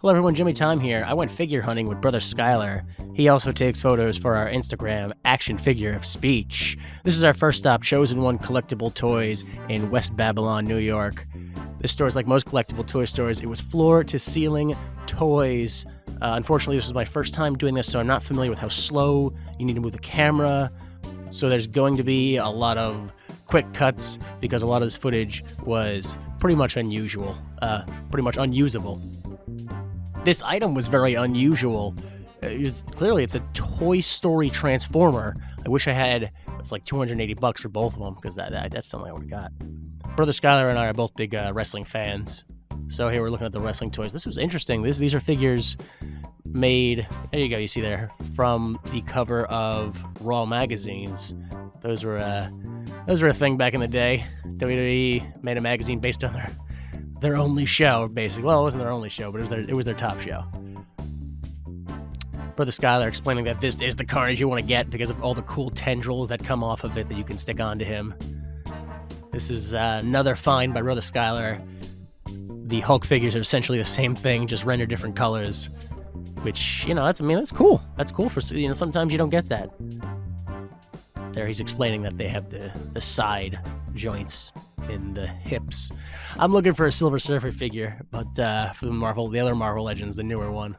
Hello everyone, Jimmy Time here. I went figure hunting with brother Skylar. He also takes photos for our Instagram, Action Figure of Speech. This is our first stop, Chosen One Collectible Toys in West Babylon, New York. This store is like most collectible toy stores. It was floor-to-ceiling toys. Unfortunately, this was my first time doing this, so I'm not familiar with how slow you need to move the camera. So there's going to be a lot of quick cuts because a lot of this footage was pretty much unusual, pretty much unusable. This item was very unusual. Clearly, it's a Toy Story Transformer. I wish I had, it's like $280 for both of them, because that's something I would have got. Brother Skylar and I are both big wrestling fans. So here we're looking at the wrestling toys. This was interesting. These are figures made, there you go, you see there, from the cover of Raw magazines. Those were a thing back in the day. WWE made a magazine based on their only show, basically. Well, it wasn't their only show, but it was their top show. Brother Skylar explaining that this is the Carnage you want to get because of all the cool tendrils that come off of it that you can stick onto him. This is another find by Brother Skylar. The Hulk figures are essentially the same thing, just rendered different colors, which, that's cool. That's cool for, sometimes you don't get that. There he's explaining that they have the side joints in the hips. I'm looking for a Silver Surfer figure, but for the other Marvel Legends, the newer one.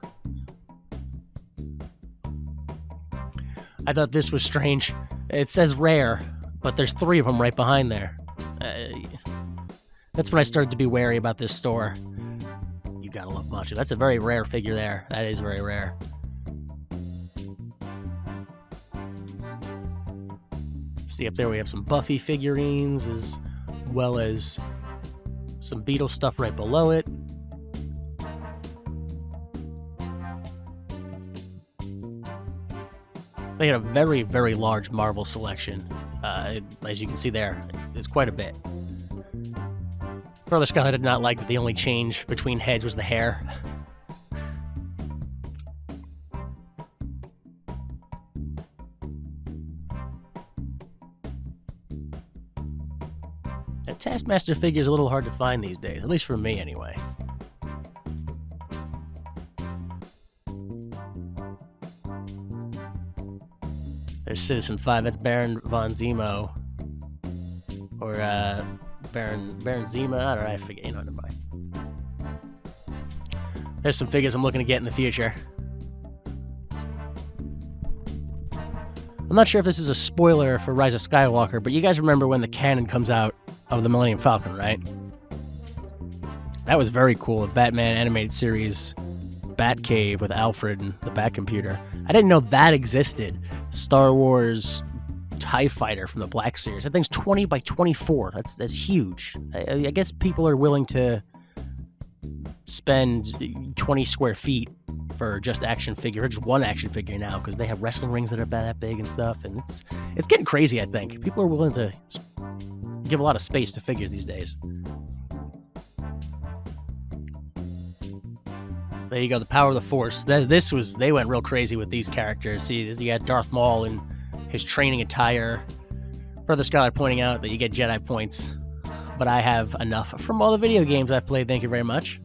I thought this was strange. It says rare, but there's 3 of them right behind there. That's when I started to be wary about this store. You gotta love Macho. That's a very rare figure there. That is very rare. See up there we have some Buffy figurines as well as some Beetle stuff right below it. They had a very, very large Marvel selection. As you can see there, it's quite a bit. Brother Skylar did not like that the only change between heads was the hair. That Taskmaster figure is a little hard to find these days, at least for me anyway. There's Citizen 5, that's Baron von Zemo. Or, Baron Zima, I don't know, I forget, never mind. There's some figures I'm looking to get in the future. I'm not sure if this is a spoiler for Rise of Skywalker, but you guys remember when the cannon comes out of the Millennium Falcon, right? That was very cool, a Batman animated series Batcave with Alfred and the Batcomputer. I didn't know that existed. Star Wars TIE Fighter from the Black Series. That thing's 20 by 24. That's huge. I guess people are willing to spend 20 square feet for just action figure, or just one action figure now, because they have wrestling rings that are that big and stuff, and it's getting crazy, I think. People are willing to give a lot of space to figures these days. There you go, the power of the Force. They went real crazy with these characters. See, you got Darth Maul in his training attire. Brother Skylar pointing out that you get Jedi points, but I have enough from all the video games I've played, thank you very much.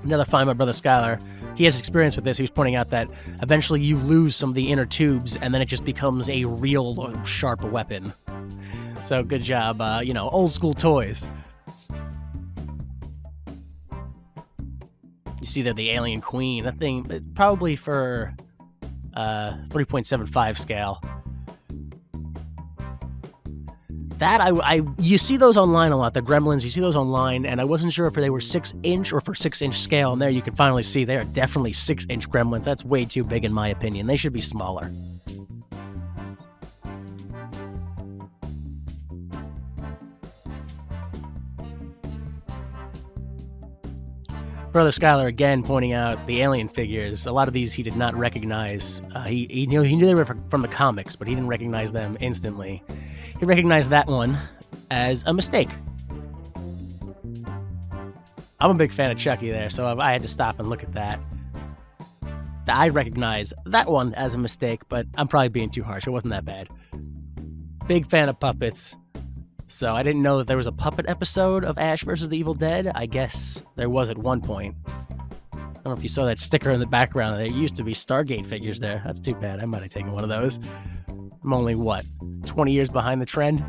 Another find by Brother Skylar. He has experience with this. He was pointing out that eventually you lose some of the inner tubes, and then it just becomes a real sharp weapon. So good job, old school toys. You see there the Alien Queen. That thing, probably for 3.75 scale. That you see those online a lot. The Gremlins, you see those online, and I wasn't sure if they were 6-inch or for 6-inch scale. And there you can finally see they are definitely 6-inch Gremlins. That's way too big in my opinion. They should be smaller. Brother Skylar again pointing out the alien figures. A lot of these he did not recognize. He knew they were from the comics, but he didn't recognize them instantly. He recognized that one as a mistake. I'm a big fan of Chucky there, so I had to stop and look at that. I recognize that one as a mistake, but I'm probably being too harsh. It wasn't that bad. Big fan of puppets. So I didn't know that there was a puppet episode of Ash vs. the Evil Dead. I guess there was at one point. don't know if you saw that sticker in the background. There used to be Stargate figures there. That's too bad. I might have taken one of those. I'm only, 20 years behind the trend?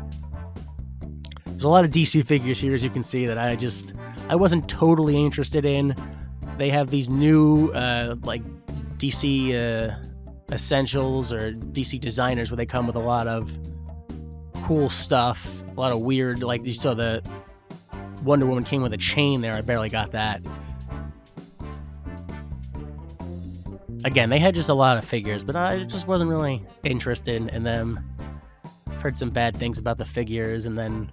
There's a lot of DC figures here, as you can see, that I wasn't totally interested in. They have these new, DC essentials or DC designers where they come with a lot of cool stuff, a lot of weird, like you saw the Wonder Woman came with a chain there. I barely got that. Again, they had just a lot of figures, but I just wasn't really interested in them. I've heard some bad things about the figures, and then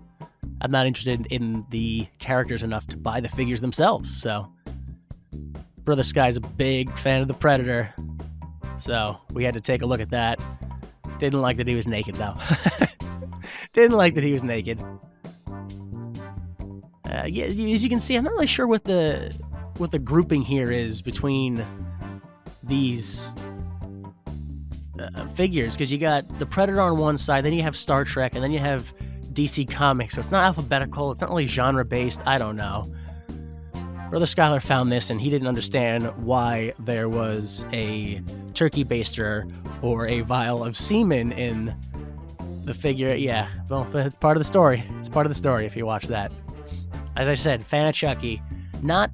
I'm not interested in the characters enough to buy the figures themselves. So, Brother Sky's a big fan of the Predator, so we had to take a look at that. Didn't like that he was naked, though. Didn't like that he was naked. Yeah, as you can see, I'm not really sure what the grouping here is between these figures, because you got the Predator on one side, then you have Star Trek, and then you have DC Comics. So it's not alphabetical. It's not really genre-based. I don't know. Brother Skylar found this, and he didn't understand why there was a turkey baster or a vial of semen in the figure. Yeah, well, it's part of the story. It's part of the story if you watch that. As I said, fan of Chucky. Not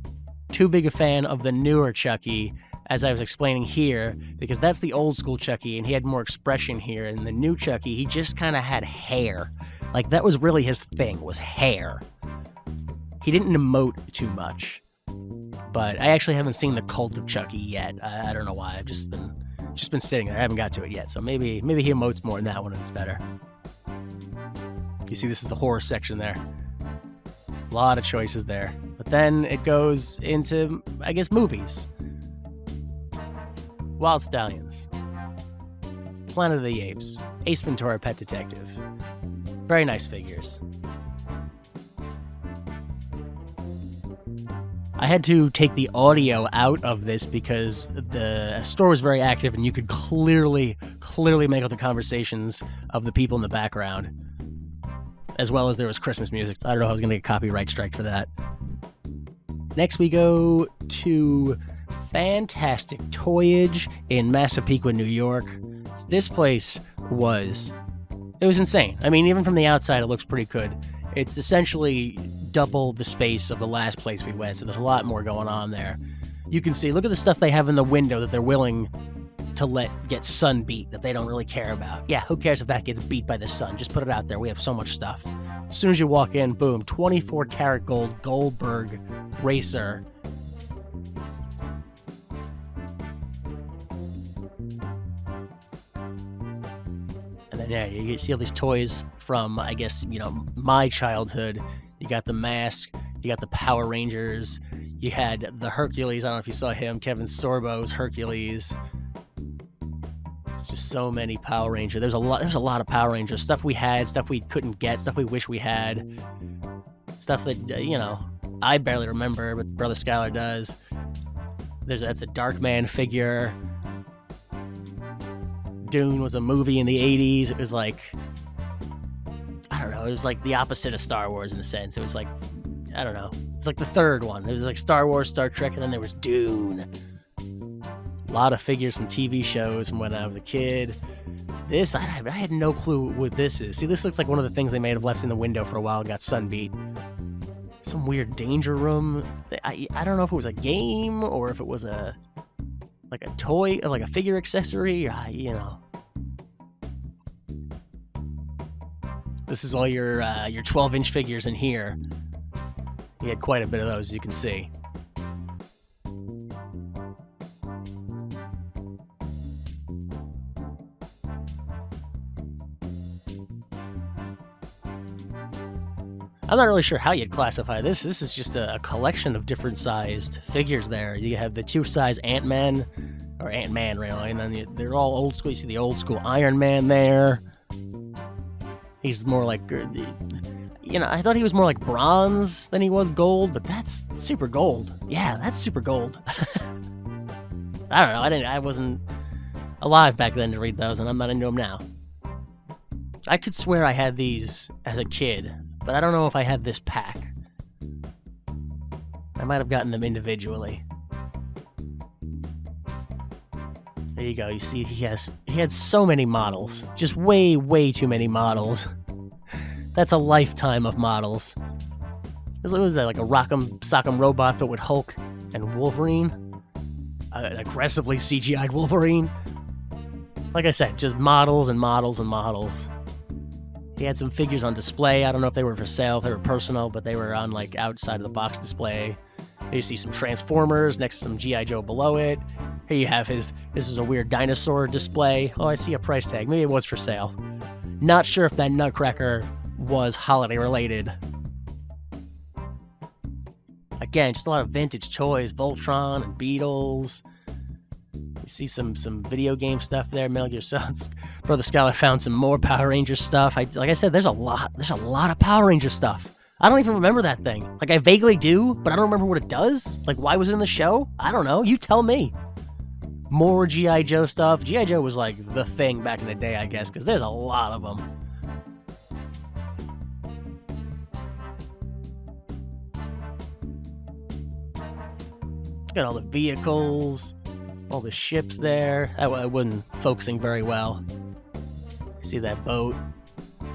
too big a fan of the newer Chucky, as I was explaining here, because that's the old school Chucky, and he had more expression here. And the new Chucky, he just kind of had hair. Like, that was really his thing, was hair. He didn't emote too much. But I actually haven't seen the Cult of Chucky yet. I don't know why. I've just been sitting there. I haven't got to it yet. So maybe he emotes more in that one and it's better. You see, this is the horror section there. A lot of choices there. But then it goes into, I guess, movies. Wild Stallions. Planet of the Apes. Ace Ventura: Pet Detective. Very nice figures. I had to take the audio out of this because the store was very active and you could clearly make out the conversations of the people in the background, as well as there was Christmas music. I don't know if I was going to get a copyright strike for that. Next we go to fantastic Toyage in Massapequa, New York. This place was insane. I mean, even from the outside, it looks pretty good. It's essentially double the space of the last place we went, so there's a lot more going on there. You can see, look at the stuff they have in the window that they're willing to let get sun beat, that they don't really care about. Yeah, who cares if that gets beat by the sun? Just put it out there. We have so much stuff. As soon as you walk in, boom, 24 karat gold Goldberg racer. And then, yeah, you see all these toys from, I guess, my childhood. You got the Mask, you got the Power Rangers, you had the Hercules. I don't know if you saw him, Kevin Sorbo's Hercules. It's just so many Power Rangers. There's a lot of Power Rangers. Stuff we had, stuff we couldn't get, stuff we wish we had. Stuff that, I barely remember, but Brother Skylar does. That's a Darkman figure. Dune was a movie in the 80s. It was like, I don't know, it was like the opposite of Star Wars in a sense. It was like, I don't know, it's like the third one. It was like Star Wars, Star Trek, and then there was Dune. A lot of figures from TV shows from when I was a kid. This, I had no clue what this is. See, this looks like one of the things they may have left in the window for a while and got sunbeat. Some weird danger room. I don't know if it was a game or if it was a toy, like a figure accessory. This is all your 12-inch figures in here. He had quite a bit of those, as you can see. I'm not really sure how you'd classify this. This is just a collection of different sized figures there. You have the 2-size Ant-Man, or Ant-Man really, and then they're all old school. You see the old school Iron Man there. He's more like, I thought he was more like bronze than he was gold, but that's super gold. Yeah, that's super gold. I don't know. I wasn't alive back then to read those, and I'm not into them now. I could swear I had these as a kid, but I don't know if I had this pack. I might have gotten them individually. There you go. You see, he had so many models. Just way, way too many models. That's a lifetime of models. What was that, like a Rock'em Sock'em Robot, but with Hulk and Wolverine? An aggressively CGI'd Wolverine? Like I said, just models and models and models. He had some figures on display. I don't know if they were for sale, if they were personal, but they were on, like, outside of the box display. You see some Transformers next to some G.I. Joe below it. Here you have this is a weird dinosaur display. Oh, I see a price tag. Maybe it was for sale. Not sure if that Nutcracker was holiday related. Again, just a lot of vintage toys, Voltron and Beatles. You see some video game stuff there. Metal Gear Solid. Brother Skylar found some more Power Rangers stuff. Like I said, there's a lot of Power Ranger stuff. I don't even remember that thing. Like, I vaguely do, but I don't remember what it does. Like, why was it in the show? I don't know. You tell me. More G.I. Joe stuff. G.I. Joe was, like, the thing back in the day, I guess, because there's a lot of them. Got all the vehicles, all the ships there. I wasn't focusing very well. See that boat?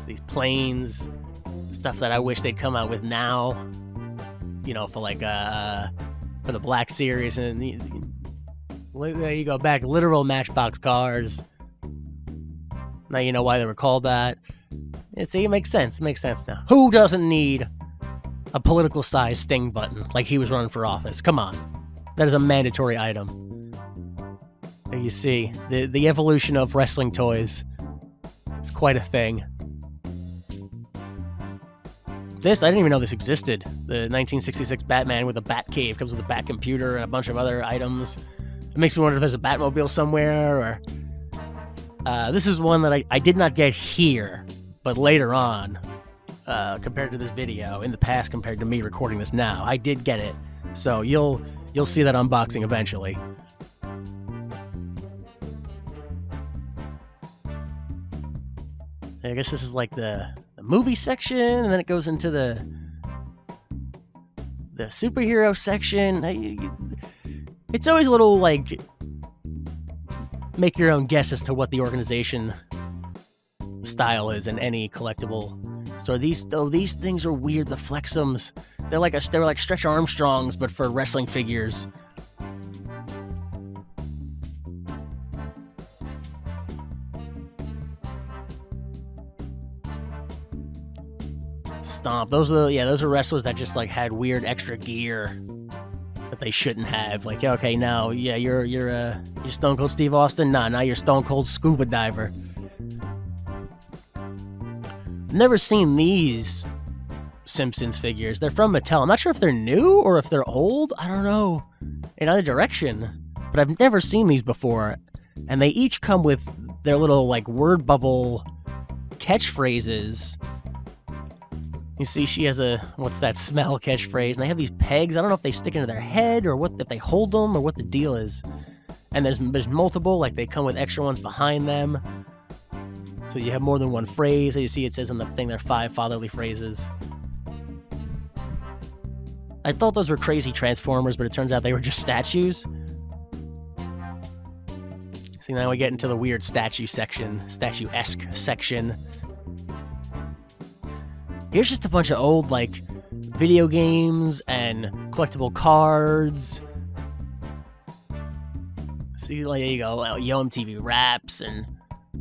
These planes. Stuff that I wish they'd come out with now, you know, for like for the Black Series, and there you go, back literal Matchbox cars. Now you know why they were called that. Yeah, see, it makes sense. It makes sense now. Who doesn't need a political size Sting button like he was running for office? Come on, that is a mandatory item. There you see the evolution of wrestling toys. It's quite a thing. This, I didn't even know this existed. The 1966 Batman with a Bat Cave comes with a Bat computer and a bunch of other items. It makes me wonder if there's a Batmobile somewhere, or... this is one that I did not get here, but later on, compared to this video, in the past compared to me recording this now, I did get it. So you'll see that unboxing eventually. I guess this is like the movie section, and then it goes into the superhero section. It's always a little, like, make your own guess as to what the organization style is in any collectible store. These things are weird. The Flexums, they're like Stretch Armstrongs, but for wrestling figures. Stomp. Those are wrestlers that just like had weird extra gear that they shouldn't have. Like, okay, now, yeah, you're Stone Cold Steve Austin. Nah, now you're Stone Cold Scuba Diver. Never seen these Simpsons figures. They're from Mattel. I'm not sure if they're new or if they're old. I don't know. In either direction. But I've never seen these before. And they each come with their little, like, word bubble catchphrases. You see, she has a, what's that smell catchphrase, and they have these pegs. I don't know if they stick into their head, or what, if they hold them, or what the deal is. And there's multiple, like they come with extra ones behind them. So you have more than one phrase. As you see, it says on the thing, there are 5 fatherly phrases. I thought those were crazy Transformers, but it turns out they were just statues. See, now we get into the weird statue section, statue-esque section. Here's just a bunch of old, like, video games and collectible cards. See, like, there you go, Yo MTV Raps and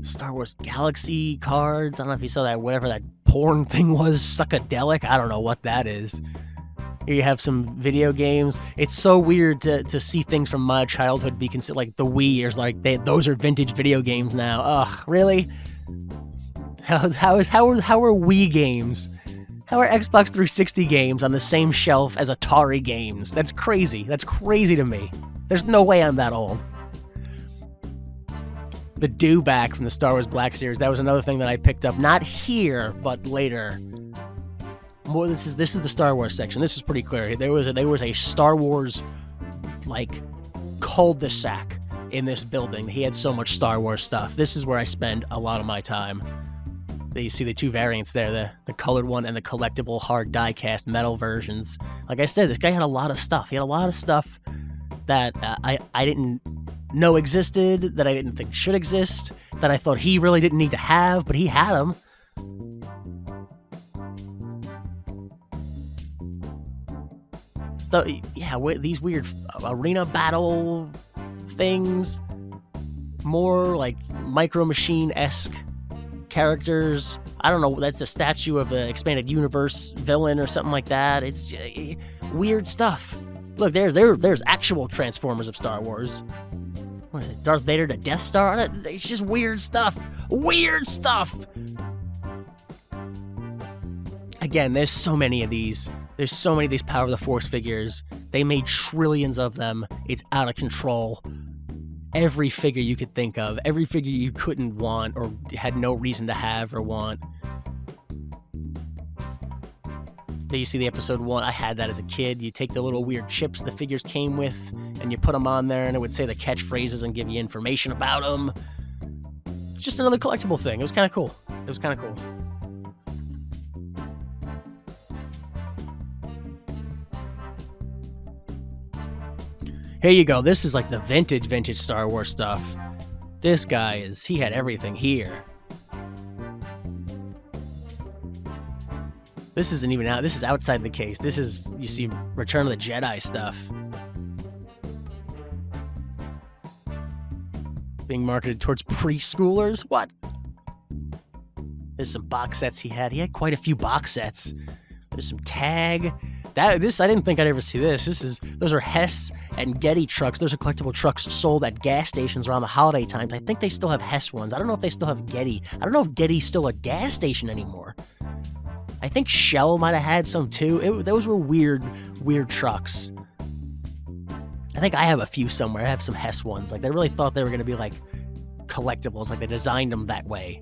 Star Wars Galaxy cards. I don't know if you saw that, whatever that porn thing was, Suckadelic. I don't know what that is. Here you have some video games. It's so weird to see things from my childhood be considered, like, the Wii is like, those are vintage video games now. Ugh, really? How are Wii games? How are Xbox 360 games on the same shelf as Atari games? That's crazy. That's crazy to me. There's no way I'm that old. The do-back from the Star Wars Black Series, that was another thing that I picked up. Not here, but later. More, this is the Star Wars section. This is pretty clear. There was a Star Wars, like, cul-de-sac in this building. He had so much Star Wars stuff. This is where I spend a lot of my time. You see the 2 variants there, the colored one and the collectible hard die-cast metal versions. Like I said, this guy had a lot of stuff. He had a lot of stuff that I didn't know existed, that I didn't think should exist, that I thought he really didn't need to have, but he had them. So, yeah, these weird arena battle things, more like Micro Machine-esque characters. I don't know, that's a statue of an expanded universe villain or something like that. It's weird stuff. Look, there's actual Transformers of Star Wars. What is it, Darth Vader to Death Star? It's just weird stuff. Weird stuff! Again, there's so many of these. There's so many of these Power of the Force figures. They made trillions of them. It's out of control. Every figure you could think of, every figure you couldn't want or had no reason to have or want. There you see the episode 1. I had that as a kid. You take the little weird chips the figures came with, and you put them on there, and it would say the catchphrases and give you information about them. It's just another collectible thing. It was kind of cool. It was kind of cool. Here you go. This is like the vintage Star Wars stuff. This guy he had everything here. This isn't even out. This is outside the case. This is, you see, Return of the Jedi stuff. Being marketed towards preschoolers? What? There's some box sets he had. He had quite a few box sets. There's some tag. I didn't think I'd ever see this. Those are Hess and Getty trucks. Those are collectible trucks sold at gas stations around the holiday times. I think they still have Hess ones. I don't know if they still have Getty. I don't know if Getty's still a gas station anymore. I think Shell might have had some too. Those were weird trucks. I think I have a few somewhere. I have some Hess ones. Like, they really thought they were going to be like collectibles. Like, they designed them that way.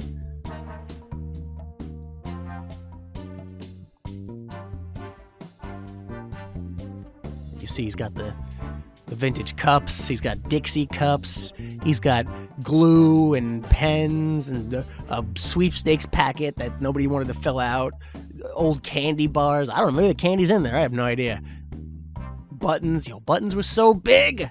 You see, he's got the vintage cups. He's got Dixie cups. He's got glue and pens and a sweepstakes packet that nobody wanted to fill out. Old candy bars. I don't know. Maybe the candy's in there. I have no idea. Buttons. Buttons were so big.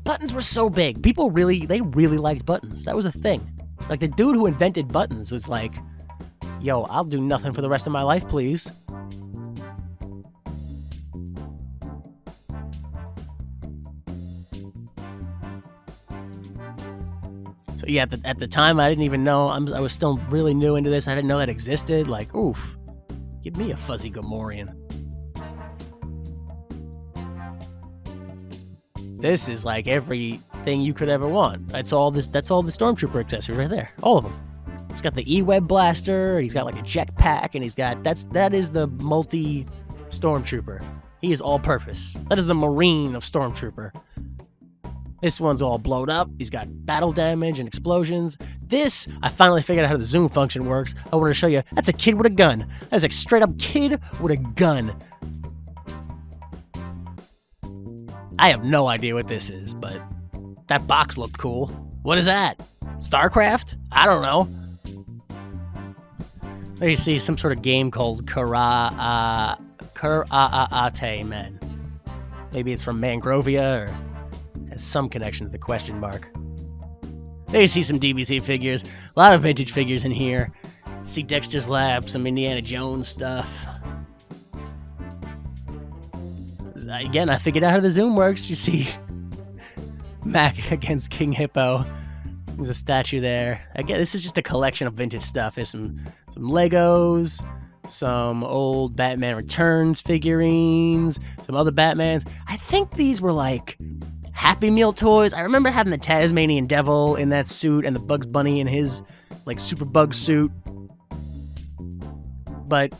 Buttons were so big. People really liked buttons. That was a thing. Like, the dude who invented buttons was like, yo, I'll do nothing for the rest of my life, please. So yeah, at the time, I didn't even know. I was still really new into this. I didn't know that existed. Like, oof, give me a fuzzy Gamorrean. This is like everything you could ever want. That's all the Stormtrooper accessories right there. All of them. He's got the E-Web blaster. He's got like a jetpack, and that is the multi Stormtrooper. He is all purpose. That is the Marine of Stormtrooper. This one's all blown up. He's got battle damage and explosions. This, I finally figured out how the zoom function works. I wanted to show you. That's a kid with a gun. That's a straight up kid with a gun. I have no idea what this is, but that box looked cool. What is that? StarCraft? I don't know. There you see some sort of game called Karaate Men. Maybe it's from Mangrovia or has some connection to the question mark. There you see some DBZ figures. A lot of vintage figures in here. See Dexter's Lab, some Indiana Jones stuff. Again, I figured out how the zoom works. You see Mac against King Hippo. There's a statue there. Again, this is just a collection of vintage stuff. There's some Legos, some old Batman Returns figurines, some other Batmans. I think these were like Happy Meal toys. I remember having the Tasmanian Devil in that suit and the Bugs Bunny in his like super bug suit. But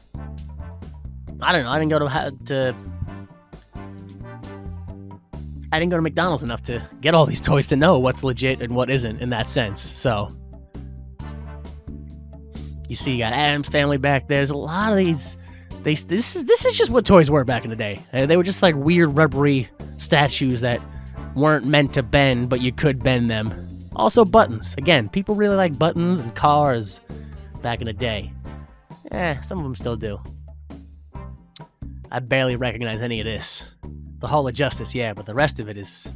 I don't know. I didn't go to McDonald's enough to get all these toys to know what's legit and what isn't in that sense. So you see, you got Addams Family back there. There's a lot of these. This is just what toys were back in the day. They were just like weird rubbery statues that weren't meant to bend, but you could bend them. Also buttons. Again, people really like buttons and cars back in the day. Some of them still do. I barely recognize any of this. The Hall of Justice, yeah, but the rest of it is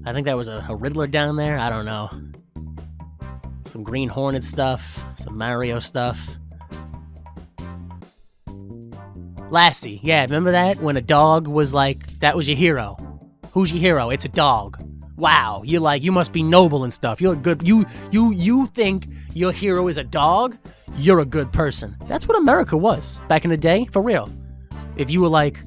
I think that was a Riddler down there. I don't know. Some Green Hornet stuff. Some Mario stuff. Lassie. Yeah, remember that? When a dog was like, that was your hero. Who's your hero? It's a dog. Wow, you must be noble and stuff. You're a good, you think your hero is a dog? You're a good person. That's what America was back in the day, for real. If you were like,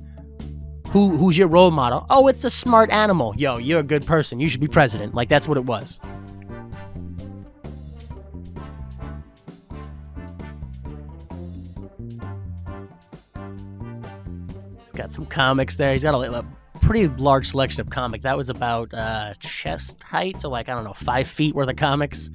who's your role model? Oh, it's a smart animal. Yo, you're a good person. You should be president. Like, that's what it was. He's got some comics there. He's got a pretty large selection of comic. That was about chest height, so like, I don't know, 5 feet worth of comics.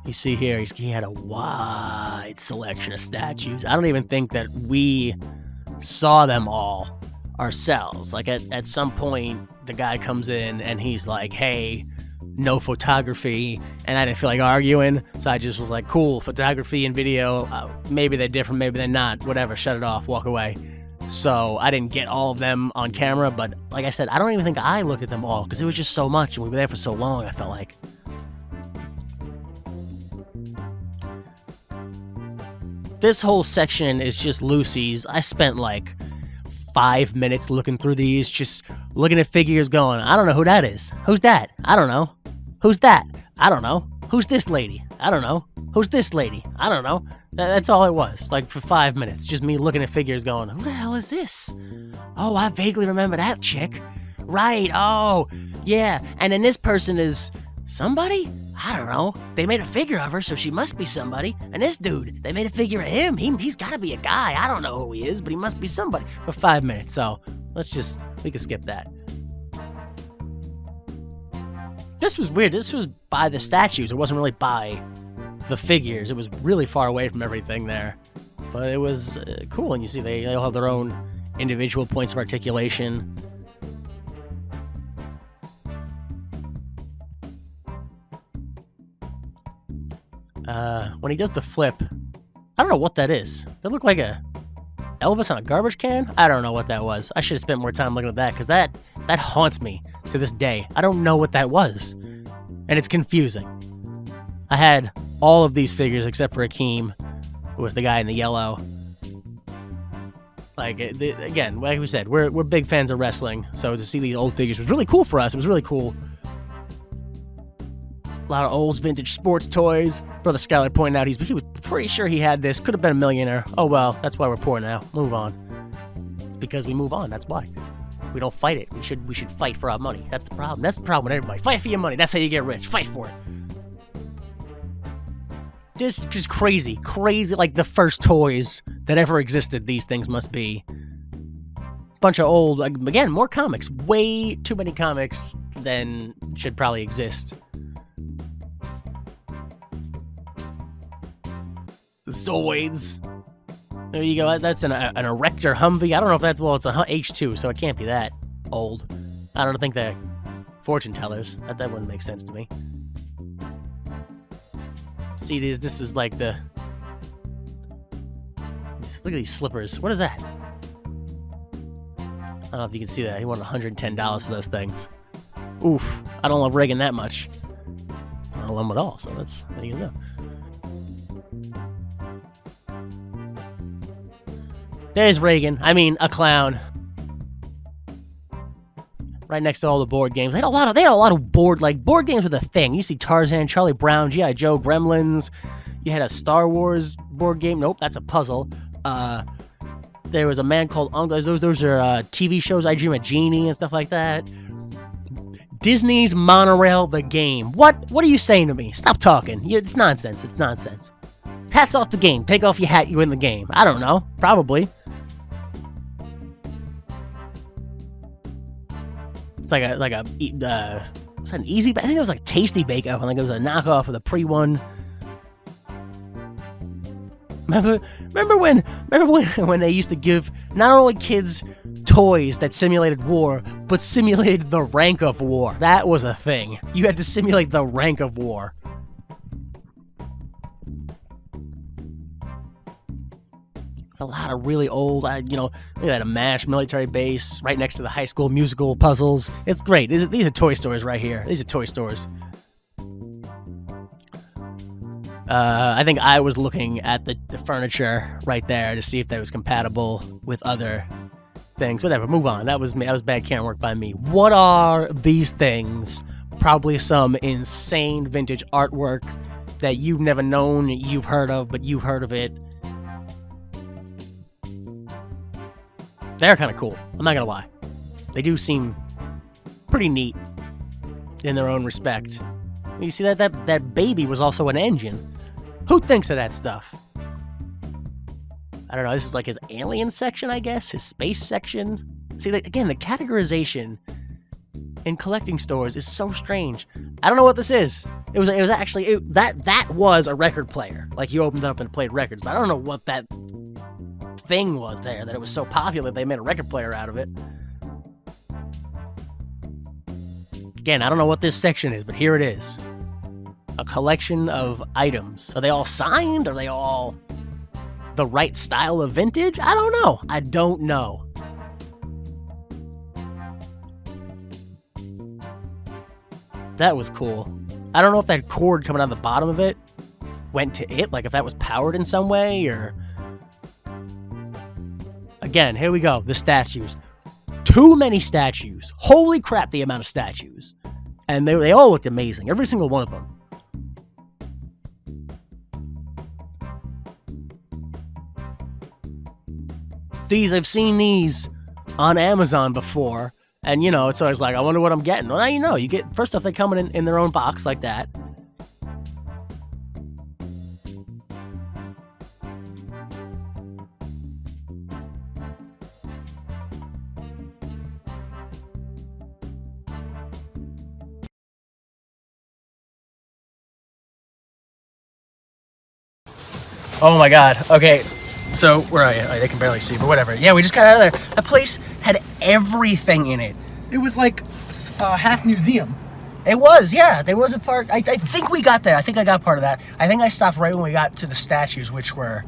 You see here, he had a wide selection of statues. I don't even think that we saw them all ourselves. Like, at some point, the guy comes in and he's like, hey, no photography, and I didn't feel like arguing, so I just was like, cool, photography and video, maybe they're different, maybe they're not, whatever, shut it off, walk away. So I didn't get all of them on camera, but like I said, I don't even think I looked at them all, because it was just so much, and we were there for so long, I felt like. This whole section is just Lucy's. I spent like 5 minutes looking through these, just looking at figures going, I don't know who that is. Who's that? I don't know. Who's that? I don't know. Who's this lady? I don't know. Who's this lady? I don't know. That's all it was, like for 5 minutes. Just me looking at figures going, who the hell is this? Oh, I vaguely remember that chick. Right, oh, yeah. And then this person is somebody? I don't know. They made a figure of her, so she must be somebody. And this dude, they made a figure of him. He's gotta be a guy. I don't know who he is, but he must be somebody. For 5 minutes, so we can skip that. This was weird. This was by the statues. It wasn't really by the figures. It was really far away from everything there. But it was cool, and you see they all have their own individual points of articulation. When he does the flip, I don't know what that is. That looked like a Elvis on a garbage can? I don't know what that was. I should have spent more time looking at that, because that haunts me to this day. I don't know what that was, and it's confusing. I had all of these figures except for Akeem, with the guy in the yellow. Like, again, like we said, we're big fans of wrestling, so to see these old figures was really cool for us. It was really cool. A lot of old vintage sports toys. Brother Skylar pointed out he was pretty sure he had this. Could have been a millionaire. Oh well, that's why we're poor now. Move on. It's because we move on. That's why. We don't fight it. We should fight for our money. That's the problem. That's the problem with everybody. Fight for your money. That's how you get rich. Fight for it. This is just crazy. Crazy, like the first toys that ever existed, these things must be. Bunch of old, like, again, more comics. Way too many comics than should probably exist. Zoids. There you go. That's an Erector Humvee. I don't know if that's, well, it's a H2, so it can't be that old. I don't think they're fortune tellers. That wouldn't make sense to me. See, this was like the... Look at these slippers. What is that? I don't know if you can see that. He wanted $110 for those things. Oof. I don't love Reagan that much. I don't love him at all, so that's... What do you know? There's Reagan. I mean, a clown. Right next to all the board games. They had a lot of board games with a thing. You see Tarzan, Charlie Brown, G.I. Joe, Gremlins. You had a Star Wars board game. Nope, that's a puzzle. There was a man called Uncle. Those are TV shows. I Dream of Jeannie and stuff like that. Disney's Monorail, the game. What are you saying to me? Stop talking. It's nonsense. It's nonsense. Hats off the game. Take off your hat. You win the game. I don't know. Probably. It's like a was that an Easy? I think it was like Tasty Bake Off. I think it was a knockoff of the pre-one. Remember when they used to give not only kids toys that simulated war, but simulated the rank of war. That was a thing. You had to simulate the rank of war. a lot of really old, look at that, a MASH military base right next to the High School Musical puzzles. It's great. These are toy stores right here. These are toy stores. I think I was looking at the furniture right there to see if that was compatible with other things. Whatever, move on. That was me. That was bad camera work by me. What are these things? Probably some insane vintage artwork that you've never known you've heard of, but you've heard of it. They're kind of cool. I'm not gonna lie. They do seem pretty neat in their own respect. You see that baby was also an engine. Who thinks of that stuff? I don't know. This is like his alien section, I guess. His space section. See, again, the categorization in collecting stores is so strange. I don't know what this is. It was actually that was a record player. Like, you opened it up and played records, but I don't know what that thing was there, that it was so popular they made a record player out of it. Again, I don't know what this section is, but here it is. A collection of items. Are they all signed? Are they all the right style of vintage? I don't know. That was cool. I don't know if that cord coming out the bottom of it went to it, like if that was powered in some way, or... Again, here we go. The statues. Too many statues. Holy crap, the amount of statues. And they all looked amazing. Every single one of them. I've seen these on Amazon before, and it's always like, I wonder what I'm getting. Well, now you get, first off, they come in their own box like that. Oh my god. Okay. So, where are you? Oh, they can barely see, but whatever. Yeah, we just got out of there. The place had everything in it. It was like a half museum. It was, yeah. There was a part. I think we got there. I think I got part of that. I think I stopped right when we got to the statues, which were...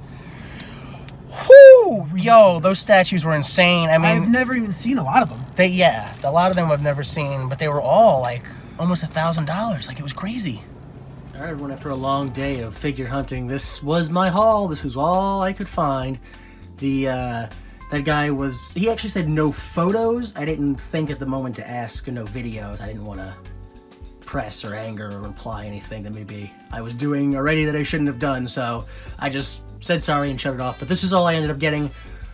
Whoo! Yo, those statues were insane. I mean... I've never even seen a lot of them. A lot of them I've never seen, but they were all, like, almost $1,000. Like, it was crazy. All right, everyone, after a long day of figure hunting, this was my haul. This was all I could find. That guy was... He actually said no photos. I didn't think at the moment to ask no videos. I didn't want to press or anger or imply anything that maybe I was doing already that I shouldn't have done, so I just said sorry and shut it off. But this is all I ended up getting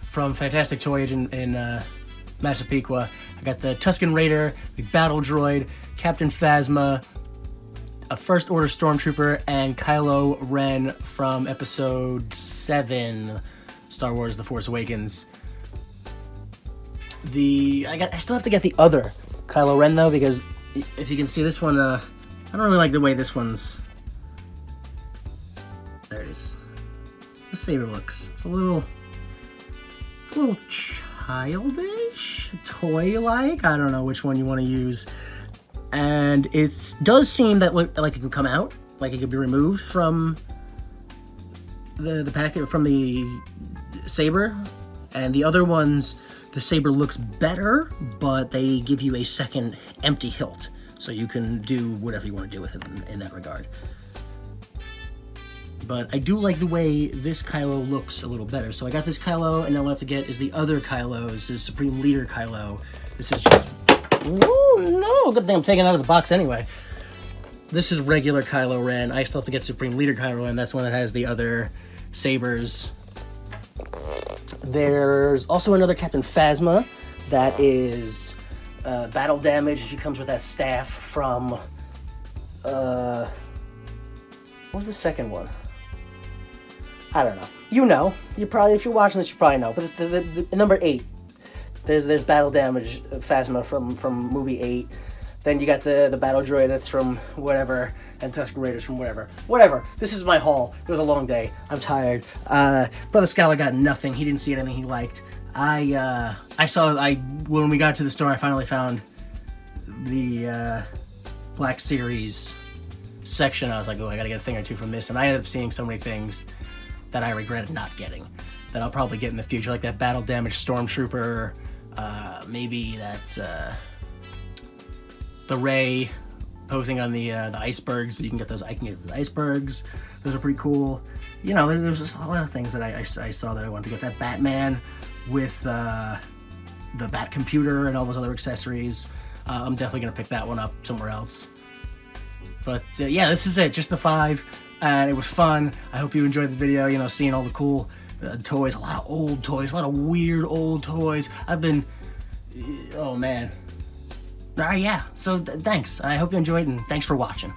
from Fantastic Toyage in Massapequa. I got the Tusken Raider, the Battle Droid, Captain Phasma, a First Order Stormtrooper, and Kylo Ren from Episode 7, Star Wars The Force Awakens. I still have to get the other Kylo Ren, though, because if you can see this one, I don't really like the way this one's... There it is. The saber looks. It's a little childish, toy-like. I don't know which one you want to use. And it does seem that like it can come out, like it can be removed from the packet, from the saber. And the other ones, the saber looks better, but they give you a second empty hilt, so you can do whatever you want to do with it in that regard. But I do like the way this Kylo looks a little better. So I got this Kylo, and now all I have to get is the other Kylos, the Supreme Leader Kylo. This is just... Oh, no! Good thing I'm taking it out of the box anyway. This is regular Kylo Ren. I still have to get Supreme Leader Kylo Ren. That's one that has the other sabers. There's also another Captain Phasma that is battle damage. She comes with that staff from... what was the second one? I don't know. You know. You probably, if you're watching this, you probably know. But it's the number 8. There's battle damage Phasma from movie 8. Then you got the battle droid that's from whatever, and Tusken Raiders from whatever. Whatever. This is my haul. It was a long day. I'm tired. Brother Skylar got nothing. He didn't see anything he liked. When we got to the store, I finally found the Black Series section. I was like, oh, I gotta get a thing or two from this, and I ended up seeing so many things. that I regretted not getting, that I'll probably get in the future, like that battle damaged stormtrooper, maybe that's the Ray posing on the icebergs. So you can get those. I can get those icebergs. Those are pretty cool. You know, there's just a lot of things that I saw that I wanted to get. That Batman with the Bat computer and all those other accessories. I'm definitely gonna pick that one up somewhere else. But yeah, this is it. Just the 5, and it was fun. I hope you enjoyed the video. You know, seeing all the cool toys, a lot of old toys, a lot of weird old toys. Oh man. Yeah. So thanks. I hope you enjoyed, and thanks for watching.